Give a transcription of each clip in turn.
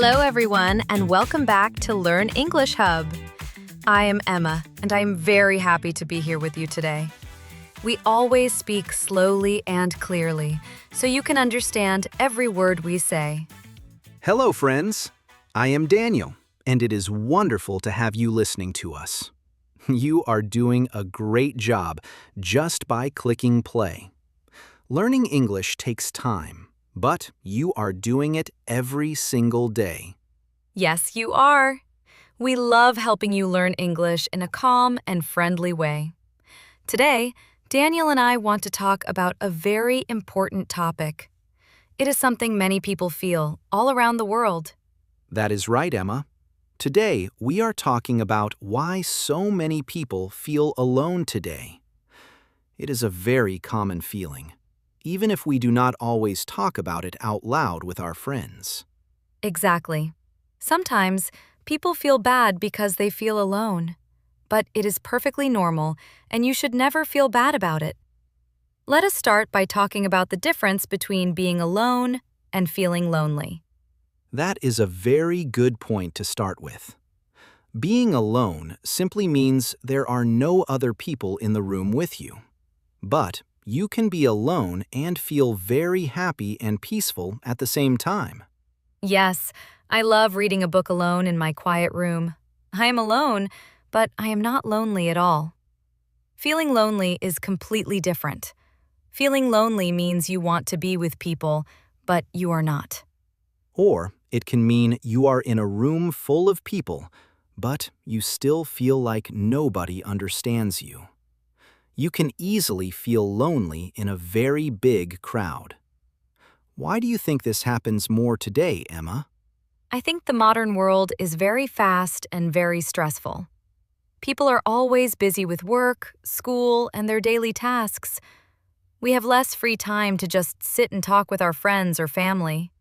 Hello, everyone, and welcome back to Learn English Hub. I am Emma, and I am very happy to be here with you today. We always speak slowly and clearly, so you can understand every word we say. Hello, friends. I am Daniel, and it is wonderful to have you listening to us. You are doing a great job just by clicking play. Learning English takes time, but you are doing it every single day. Yes, you are. We love helping you learn English in a calm and friendly way. Today, Daniel and I want to talk about a very important topic. It is something many people feel all around the world. That is right, Emma. Today, we are talking about why so many people feel alone today. It is a very common feeling, even if we do not always talk about it out loud with our friends. Exactly. Sometimes people feel bad because they feel alone, but it is perfectly normal, and you should never feel bad about it. Let us start by talking about the difference between being alone and feeling lonely. That is a very good point to start with. Being alone simply means there are no other people in the room with you. But you can be alone and feel very happy and peaceful at the same time. Yes, I love reading a book alone in my quiet room. I am alone, but I am not lonely at all. Feeling lonely is completely different. Feeling lonely means you want to be with people, but you are not. Or it can mean you are in a room full of people, but you still feel like nobody understands you. You can easily feel lonely in a very big crowd. Why do you think this happens more today, Emma? I think the modern world is very fast and very stressful. People are always busy with work, school, and their daily tasks. We have less free time to just sit and talk with our friends or family.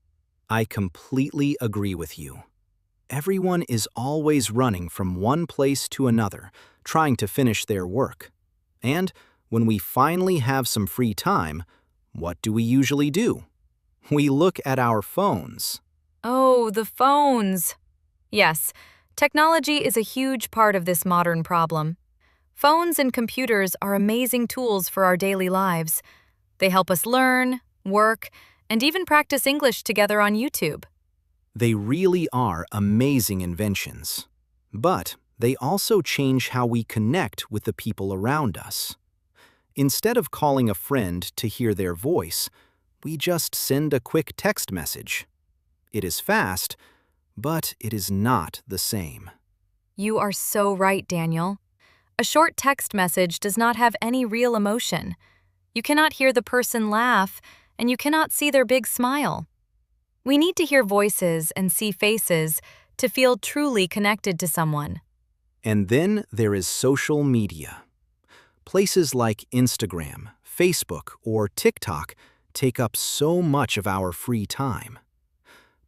I completely agree with you. Everyone is always running from one place to another, trying to finish their work. And when we finally have some free time, what do we usually do? We look at our phones. Oh, the phones! Yes, technology is a huge part of this modern problem. Phones and computers are amazing tools for our daily lives. They help us learn, work, and even practice English together on YouTube. They really are amazing inventions. But they also change how we connect with the people around us. Instead of calling a friend to hear their voice, we just send a quick text message. It is fast, but it is not the same. You are so right, Daniel. A short text message does not have any real emotion. You cannot hear the person laugh, and you cannot see their big smile. We need to hear voices and see faces to feel truly connected to someone. And then there is social media. Places like Instagram, Facebook, or TikTok take up so much of our free time.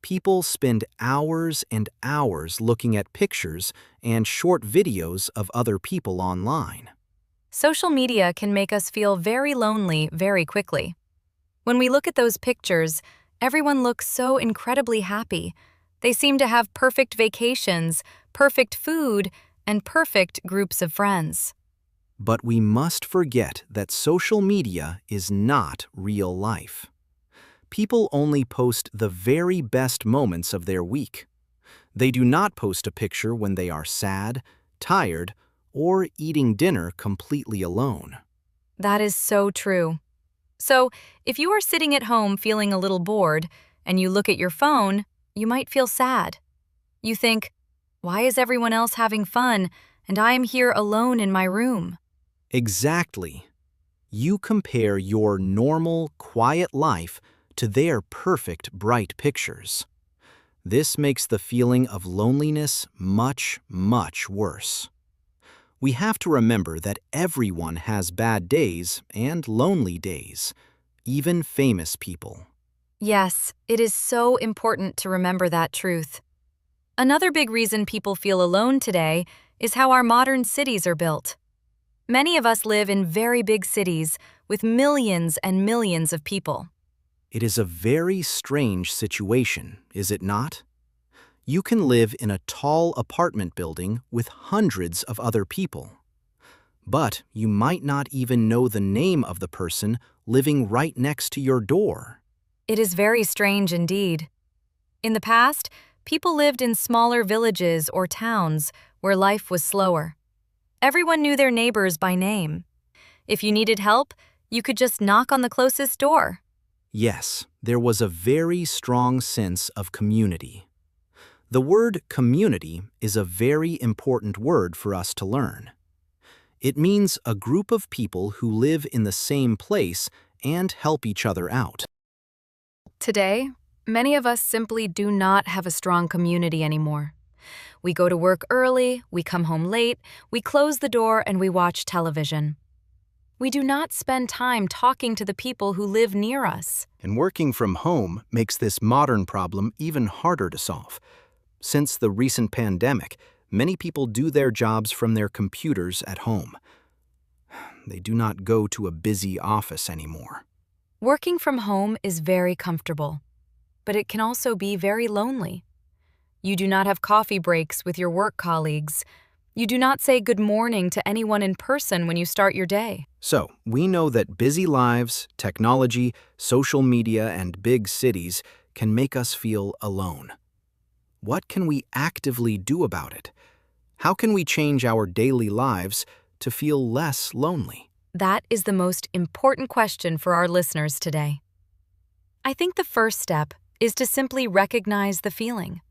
People spend hours and hours looking at pictures and short videos of other people online. Social media can make us feel very lonely very quickly. When we look at those pictures, everyone looks so incredibly happy. They seem to have perfect vacations, perfect food, and perfect groups of friends. But we must forget that social media is not real life. People only post the very best moments of their week. They do not post a picture when they are sad, tired, or eating dinner completely alone. That is so true. So, if you are sitting at home feeling a little bored and you look at your phone, you might feel sad. You think, why is everyone else having fun and I am here alone in my room? Exactly. You compare your normal, quiet life to their perfect, bright pictures. This makes the feeling of loneliness much, much worse. We have to remember that everyone has bad days and lonely days, even famous people. Yes, it is so important to remember that truth. Another big reason people feel alone today is how our modern cities are built. Many of us live in very big cities with millions and millions of people. It is a very strange situation, is it not? You can live in a tall apartment building with hundreds of other people. But you might not even know the name of the person living right next to your door. It is very strange indeed. In the past, people lived in smaller villages or towns where life was slower. Everyone knew their neighbors by name. If you needed help, you could just knock on the closest door. Yes, there was a very strong sense of community. The word community is a very important word for us to learn. It means a group of people who live in the same place and help each other out. Today, many of us simply do not have a strong community anymore. We go to work early, we come home late, we close the door, and we watch television. We do not spend time talking to the people who live near us. And working from home makes this modern problem even harder to solve. Since the recent pandemic, many people do their jobs from their computers at home. They do not go to a busy office anymore. Working from home is very comfortable, but it can also be very lonely. You do not have coffee breaks with your work colleagues. You do not say good morning to anyone in person when you start your day. So, we know that busy lives, technology, social media, and big cities can make us feel alone. What can we actively do about it? How can we change our daily lives to feel less lonely? That is the most important question for our listeners today. I think the first step is to simply recognize the feeling.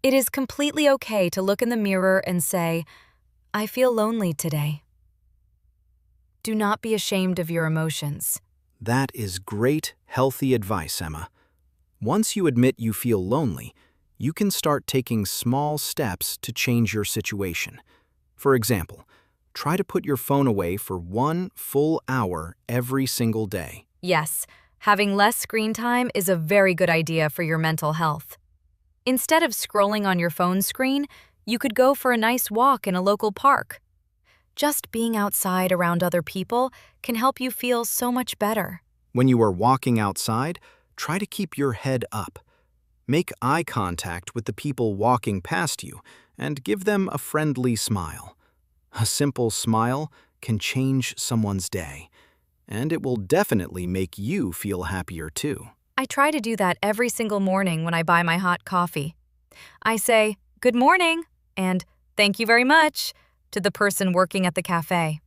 It is completely okay to look in the mirror and say, "I feel lonely today." Do not be ashamed of your emotions. That is great, healthy advice, Emma. Once you admit you feel lonely, you can start taking small steps to change your situation. For example, try to put your phone away for 1 full hour every single day. Yes, having less screen time is a very good idea for your mental health. Instead of scrolling on your phone screen, you could go for a nice walk in a local park. Just being outside around other people can help you feel so much better. When you are walking outside, try to keep your head up. Make eye contact with the people walking past you and give them a friendly smile. A simple smile can change someone's day, and it will definitely make you feel happier too. I try to do that every single morning when I buy my hot coffee. I say, "Good morning," and "Thank you very much," to the person working at the cafe.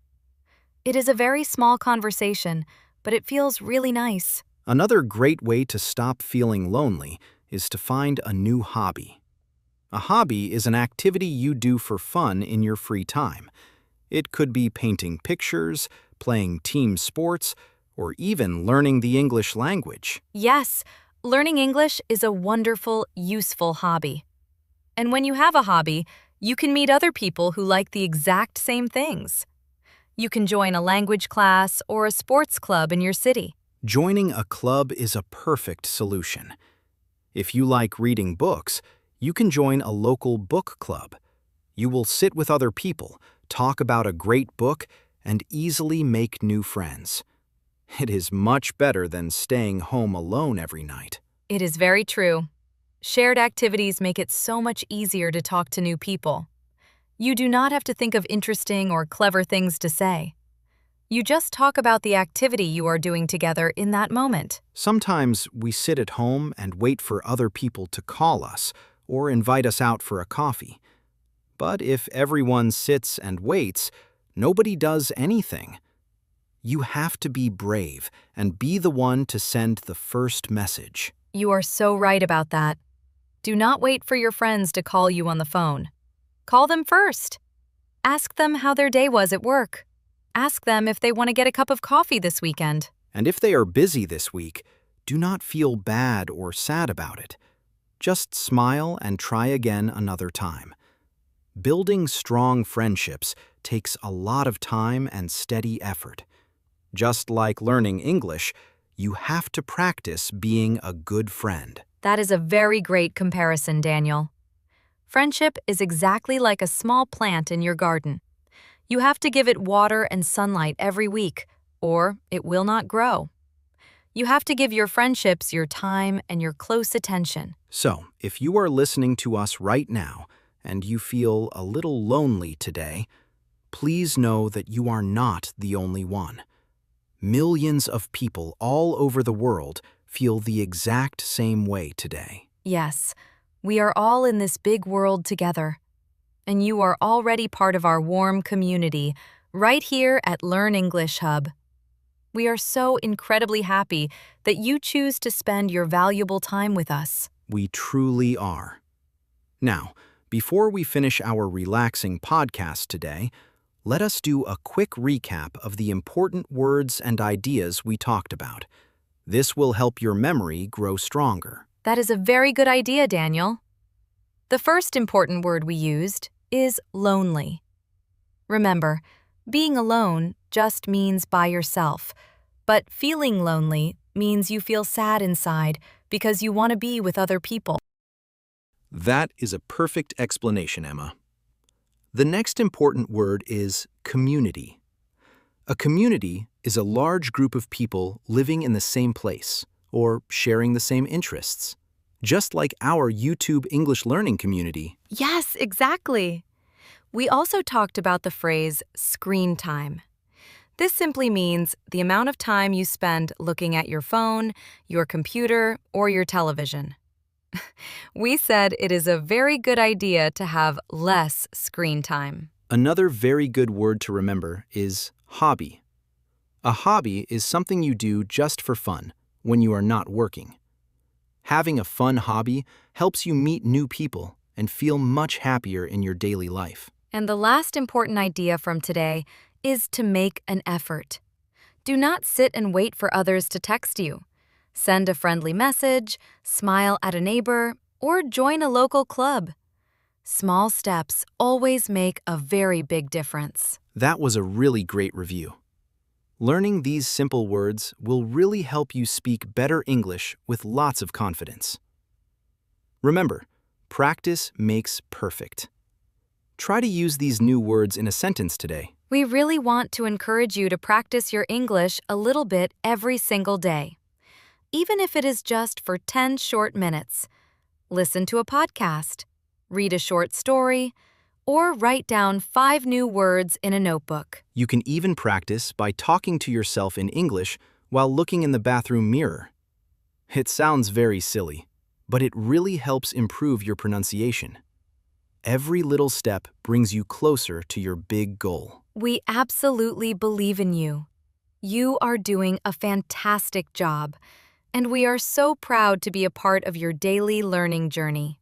It is a very small conversation, but it feels really nice. Another great way to stop feeling lonely is to find a new hobby. A hobby is an activity you do for fun in your free time. It could be painting pictures, playing team sports, or even learning the English language. Yes, learning English is a wonderful, useful hobby. And when you have a hobby, you can meet other people who like the exact same things. You can join a language class or a sports club in your city. Joining a club is a perfect solution. If you like reading books, you can join a local book club. You will sit with other people, talk about a great book, and easily make new friends. It is much better than staying home alone every night. It is very true. Shared activities make it so much easier to talk to new people. You do not have to think of interesting or clever things to say. You just talk about the activity you are doing together in that moment. Sometimes we sit at home and wait for other people to call us or invite us out for a coffee. But if everyone sits and waits, nobody does anything. You have to be brave and be the one to send the first message. You are so right about that. Do not wait for your friends to call you on the phone. Call them first. Ask them how their day was at work. Ask them if they want to get a cup of coffee this weekend. And if they are busy this week, do not feel bad or sad about it. Just smile and try again another time. Building strong friendships takes a lot of time and steady effort. Just like learning English, you have to practice being a good friend. That is a very great comparison, Daniel. Friendship is exactly like a small plant in your garden. You have to give it water and sunlight every week, or it will not grow. You have to give your friendships your time and your close attention. So, if you are listening to us right now and you feel a little lonely today, please know that you are not the only one. Millions of people all over the world feel the exact same way today. Yes, we are all in this big world together. And you are already part of our warm community right here at Learn English Hub. We are so incredibly happy that you choose to spend your valuable time with us. We truly are. Now, before we finish our relaxing podcast today, let us do a quick recap of the important words and ideas we talked about. This will help your memory grow stronger. That is a very good idea, Daniel. The first important word we used is lonely. Remember, being alone just means by yourself, but feeling lonely means you feel sad inside because you want to be with other people. That is a perfect explanation, Emma. The next important word is community. A community is a large group of people living in the same place or sharing the same interests, just like our YouTube English learning community. Yes, exactly. We also talked about the phrase screen time. This simply means the amount of time you spend looking at your phone, your computer, or your television. We said it is a very good idea to have less screen time. Another very good word to remember is hobby. A hobby is something you do just for fun when you are not working. Having a fun hobby helps you meet new people and feel much happier in your daily life. And the last important idea from today is to make an effort. Do not sit and wait for others to text you. Send a friendly message, smile at a neighbor, or join a local club. Small steps always make a very big difference. That was a really great review. Learning these simple words will really help you speak better English with lots of confidence. Remember, practice makes perfect. Try to use these new words in a sentence today. We really want to encourage you to practice your English a little bit every single day, even if it is just for 10 short minutes. Listen to a podcast, read a short story, or write down 5 new words in a notebook. You can even practice by talking to yourself in English while looking in the bathroom mirror. It sounds very silly, but it really helps improve your pronunciation. Every little step brings you closer to your big goal. We absolutely believe in you. You are doing a fantastic job, and we are so proud to be a part of your daily learning journey.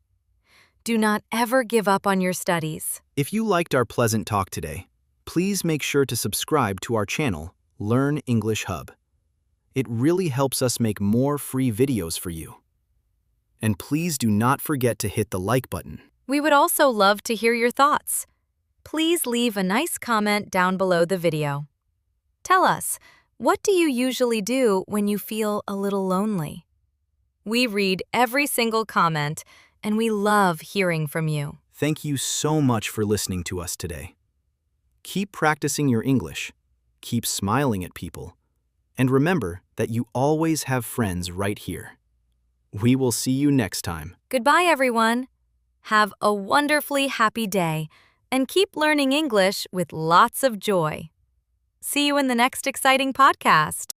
Do not ever give up on your studies. If you liked our pleasant talk today, please make sure to subscribe to our channel, Learn English Hub. It really helps us make more free videos for you. And please do not forget to hit the like button. We would also love to hear your thoughts. Please leave a nice comment down below the video. Tell us, what do you usually do when you feel a little lonely? We read every single comment, and we love hearing from you. Thank you so much for listening to us today. Keep practicing your English, keep smiling at people, and remember that you always have friends right here. We will see you next time. Goodbye, everyone. Have a wonderfully happy day, and keep learning English with lots of joy. See you in the next exciting podcast.